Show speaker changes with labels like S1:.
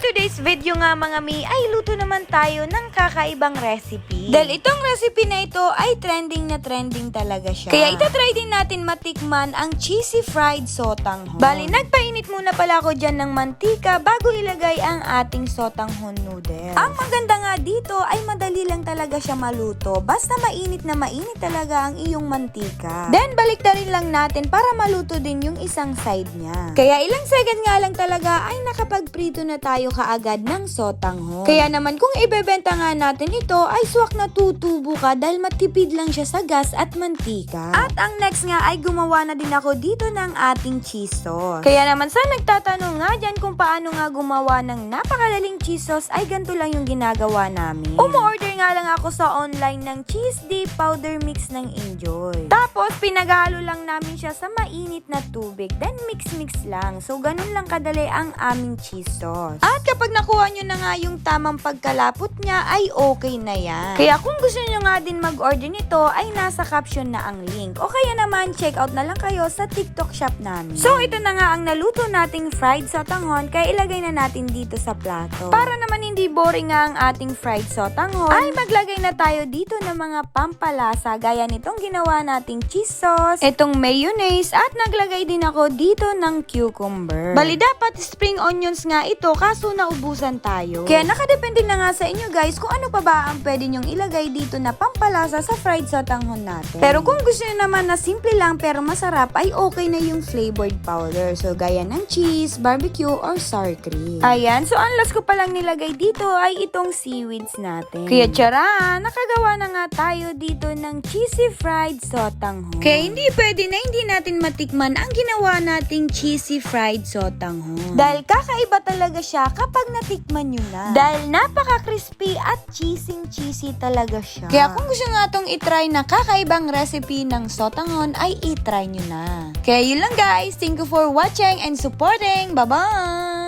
S1: today's video nga mga mi, ay luto naman tayo ng kakaibang recipe. Dahil itong recipe na ito ay trending na trending talaga siya. Kaya itatry din natin matikman ang cheesy fried sotanghon. Bali, nagpainit muna pala ako dyan ng mantika bago ilagay ang ating sotanghon noodles. Ang maganda nga dito ay madali lang talaga siya maluto. Basta mainit na mainit talaga ang iyong mantika. Then, baliktarin lang natin para maluto din yung isang side niya. Kaya ilang second nga lang talaga ay nakapagprito na tayo kaagad ng sotanghon. Kaya naman kung ibebenta nga natin ito ay swak na tutubo ka dahil matipid lang siya sa gas at mantika. At ang next nga ay gumawa na din ako dito ng ating cheese sauce. Kaya naman sa nagtatanong nga dyan kung paano nga gumawa ng napakadaling cheese sauce ay ganito lang yung ginagawa namin. Umu-order nga lang ako sa online ng cheese dip powder mix ng Enjoy. Tapos pinaghalo lang namin siya sa mainit na tubig. Then mix-mix lang. So ganun lang kadali ang aming cheese sauce. At kapag nakuha nyo na nga yung tamang pagkalapot niya ay okay na yan. Kaya kung gusto nyo nga din mag-order nito ay nasa caption na ang link. O kaya naman check out na lang kayo sa TikTok shop namin. So ito na nga ang naluto nating fried sotanghon kaya ilagay na natin dito sa plato. Para naman hindi boring nga ang ating fried sotanghon ay maglagay na tayo dito ng mga pampalasa gaya nitong ginawa nating cheese sauce, itong mayonnaise at naglagay din ako dito ng cucumber. Bali dapat spring onions nga ito kaso naubusan tayo. Kaya nakadepende na nga sa inyo guys kung ano pa ba ang pwede nyong ilagay dito na pampalasa sa fried sotanghon natin. Pero kung gusto nyo naman na simple lang pero masarap ay okay na yung flavored powder. So gaya ng cheese, barbecue, or sour cream. Ayan, so ang last ko palang nilagay dito ay itong seaweeds natin. Kaya tiyara, nakagawa na nga tayo dito ng cheesy fried sotanghon. Kaya hindi pwede na hindi natin matikman ang ginawa nating cheesy fried sotanghon. Dahil kakaiba talaga siya kapag natikman nyo na. Dahil napaka-crispy at cheesy talaga siya. Kaya kung gusto nga itong itry na kakaibang recipe ng sotanghon ay itry nyo na. Kaya yun lang guys. Thank you for watching and supporting. Bye-bye!